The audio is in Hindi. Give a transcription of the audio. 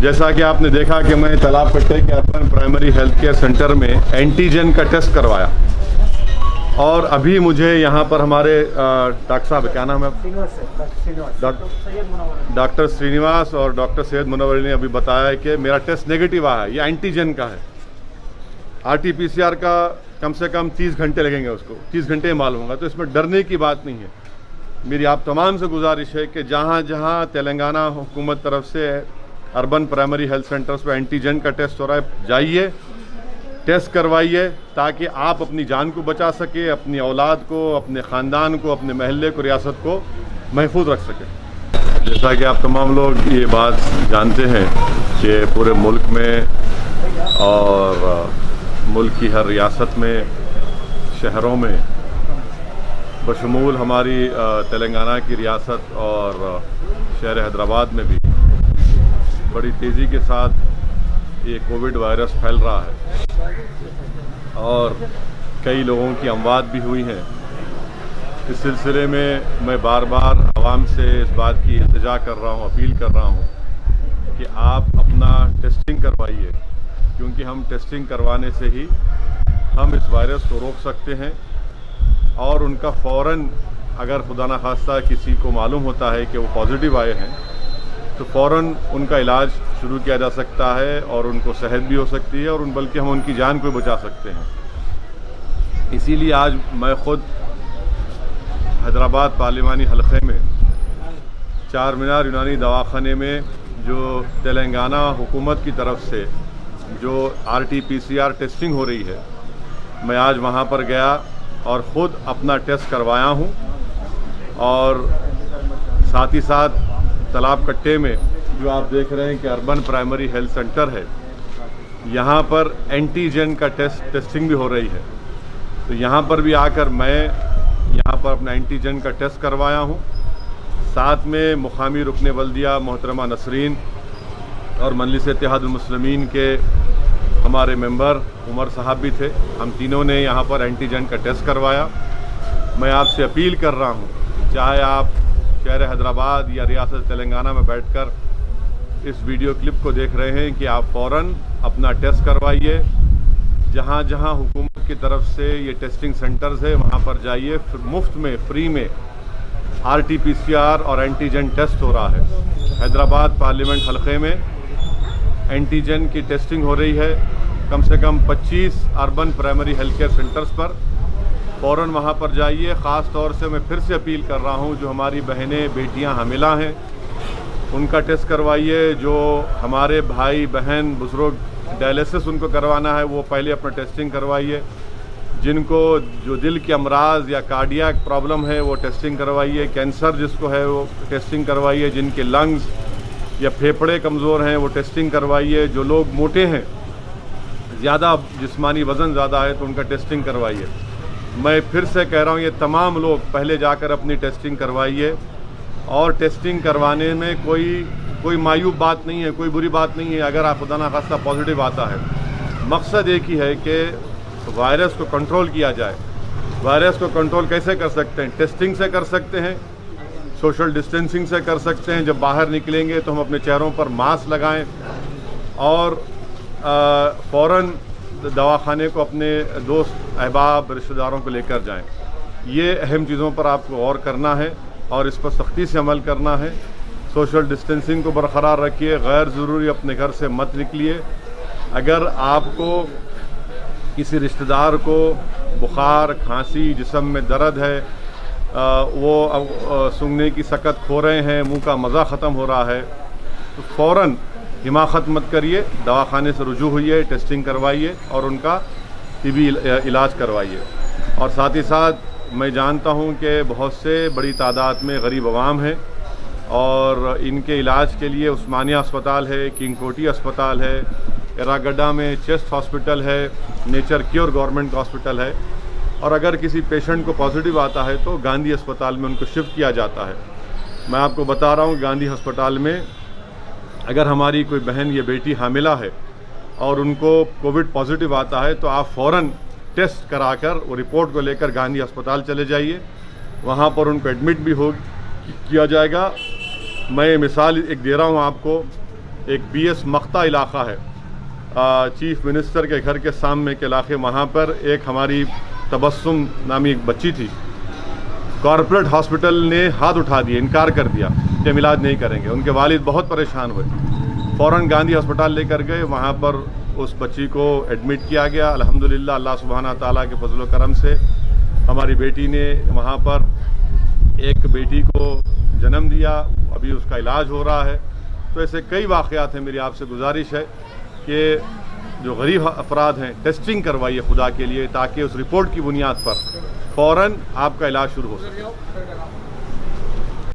जैसा कि आपने देखा कि मैं तालाब कट्टे के urban primary health care centre में एंटीजन का टेस्ट करवाया और अभी मुझे यहाँ पर हमारे डॉक्टर साहब, क्या नाम है? डॉक्टर श्रीनिवास और डॉक्टर सैयद मुनव्वर ने अभी बताया है कि मेरा टेस्ट नेगेटिव आया है। ये एंटीजन का है। RT-PCR का कम से कम 30 घंटे लगेंगे, उसको 30 घंटे में मालूम होगा। तो इसमें डरने की बात नहीं है। मेरी आप तमाम से गुजारिश है कि जहाँ जहाँ तेलंगाना हुकूमत तरफ से अर्बन प्राइमरी हेल्थ सेंटर्स पर एंटीजन का टेस्ट हो रहा है, जाइए टेस्ट करवाइए ताकि आप अपनी जान को बचा सके, अपनी औलाद को, अपने ख़ानदान को, अपने महल्ले को, रियासत को महफूज रख सके। जैसा कि आप तमाम लोग ये बात जानते हैं कि पूरे मुल्क में और मुल्क की हर रियासत में, शहरों में, बशमूल हमारी तेलंगाना की रियासत और शहर हैदराबाद में भी बड़ी तेज़ी के साथ ये कोविड वायरस फैल रहा है और कई लोगों की अमवात भी हुई हैं। इस सिलसिले में मैं बार बार आवाम से इस बात की इल्तिजा कर रहा हूँ, अपील कर रहा हूँ कि आप अपना टेस्टिंग करवाइए, क्योंकि हम टेस्टिंग करवाने से ही हम इस वायरस को रोक सकते हैं और उनका फ़ौरन, अगर खुदा न खास्ता किसी को मालूम होता है कि वो पॉजिटिव आए हैं, तो फ़ौरन उनका इलाज शुरू किया जा सकता है और उनको सेहत भी हो सकती है और बल्कि हम उनकी जान को बचा सकते हैं। इसीलिए आज मैं ख़ुद हैदराबाद पार्लिमानी हलक़े में चार मीनार यूनानी दवाखाने में जो तेलंगाना हुकूमत की तरफ से जो RT-PCR टेस्टिंग हो रही है, मैं आज वहाँ पर गया और ख़ुद अपना टेस्ट करवाया हूँ। और साथ ही साथ तालाब कट्टे में जो आप देख रहे हैं कि अर्बन प्राइमरी हेल्थ सेंटर है, यहाँ पर एंटीजन का टेस्टिंग भी हो रही है। तो यहाँ पर भी आकर मैं यहाँ पर अपना एंटीजन का टेस्ट करवाया हूँ। साथ में मुकामी रुकने बल्दिया मोहतरमा नसरीन और मजलिस इत्तेहादुल मुस्लिमीन के हमारे मेंबर उमर साहब भी थे। हम तीनों ने यहाँ पर एंटीजन का टेस्ट करवाया। मैं आपसे अपील कर रहा हूँ, चाहे आप शहर हैदराबाद या रियासत तेलंगाना में बैठकर इस वीडियो क्लिप को देख रहे हैं, कि आप फ़ौरन अपना टेस्ट करवाइए। जहाँ जहाँ हुकूमत की तरफ से ये टेस्टिंग सेंटर्स है वहाँ पर जाइए। मुफ्त में, फ्री में RT-PCR और एंटीजन टेस्ट हो रहा है। हैदराबाद पार्लियामेंट हलक़े में एंटीजन की टेस्टिंग हो रही है कम से कम 25 urban primary health care centres पर। फ़ौरन वहाँ पर जाइए। ख़ास तौर से मैं फिर से अपील कर रहा हूँ, जो हमारी बहनें बेटियाँ हामिला हैं उनका टेस्ट करवाइए। जो हमारे भाई बहन बुजुर्ग डायलिसिस उनको करवाना है, वो पहले अपना टेस्टिंग करवाइए। जिनको जो दिल के अमराज या कार्डियक प्रॉब्लम है वो टेस्टिंग करवाइए। कैंसर जिसको है वो टेस्टिंग करवाइए। जिनके लंग्स या फेफड़े कमज़ोर हैं वो टेस्टिंग करवाइए। जो लोग मोटे हैं, ज़्यादा जिस्मानी वज़न ज़्यादा है, तो उनका टेस्टिंग करवाइए। मैं फिर से कह रहा हूँ, ये तमाम लोग पहले जाकर अपनी टेस्टिंग करवाइए। और टेस्टिंग करवाने में कोई मायूब बात नहीं है, कोई बुरी बात नहीं है अगर आप खुदा न खास्ता पॉजिटिव आता है। मकसद एक ही है कि वायरस को कंट्रोल किया जाए। वायरस को कंट्रोल कैसे कर सकते हैं? टेस्टिंग से कर सकते हैं, सोशल डिस्टेंसिंग से कर सकते हैं। जब बाहर निकलेंगे तो हम अपने चेहरों पर मास्क लगाएं और फ़ौरन दवाखाने को अपने दोस्त अहबाब रिश्तेदारों को लेकर जाएं। ये अहम चीज़ों पर आपको गौर करना है और इस पर सख्ती से अमल करना है। सोशल डिस्टेंसिंग को बरकरार रखिए। गैर ज़रूरी अपने घर से मत निकलिए। अगर आपको किसी रिश्तेदार को बुखार, खांसी, जिस्म में दर्द है, वो सूंघने की सकत खो रहे हैं, मुंह का मज़ा ख़त्म हो रहा है, तो फ़ौरन हिमाकत मत करिए, दवाखाने से रुजू होइए, टेस्टिंग करवाइए और उनका टीबी इलाज करवाइए। और साथ ही साथ मैं जानता हूं कि बहुत से बड़ी तादाद में गरीब अवाम हैं और इनके इलाज के लिए उस्मानिया अस्पताल है, किंग कोटी अस्पताल है, एरागड्डा में चेस्ट हॉस्पिटल है, नेचर क्योर गवर्नमेंट हॉस्पिटल है। और अगर किसी पेशेंट को पॉजिटिव आता है तो गांधी अस्पताल में उनको शिफ्ट किया जाता है। मैं आपको बता रहा हूँ, गांधी अस्पताल में अगर हमारी कोई बहन या बेटी हामिला है और उनको कोविड पॉजिटिव आता है तो आप फ़ौरन टेस्ट कराकर वो रिपोर्ट को लेकर गांधी अस्पताल चले जाइए। वहाँ पर उनको एडमिट भी किया जाएगा। मैं मिसाल एक दे रहा हूँ आपको एक BS मख्ता इलाका है, चीफ मिनिस्टर के घर के सामने के इलाके, वहाँ पर एक हमारी तबस्सुम नामी एक बच्ची थी। कॉरपोरेट हॉस्पिटल ने हाथ उठा दिया, इनकार कर दिया कि हम इलाज नहीं करेंगे। उनके वालिद बहुत परेशान हुए, फ़ौरन गांधी अस्पताल लेकर गए। वहाँ पर उस बच्ची को एडमिट किया गया। अल्हम्दुलिल्लाह अल्लाह सुब्हाना ताला के फजल व करम से हमारी बेटी ने वहाँ पर एक बेटी को जन्म दिया, अभी उसका इलाज हो रहा है। तो ऐसे कई वाक़यात हैं। मेरी आपसे गुजारिश है कि जो गरीब अफराद हैं, टेस्टिंग करवाइए खुदा के लिए, ताकि उस रिपोर्ट की बुनियाद पर फ़ौरन आपका इलाज शुरू हो सके।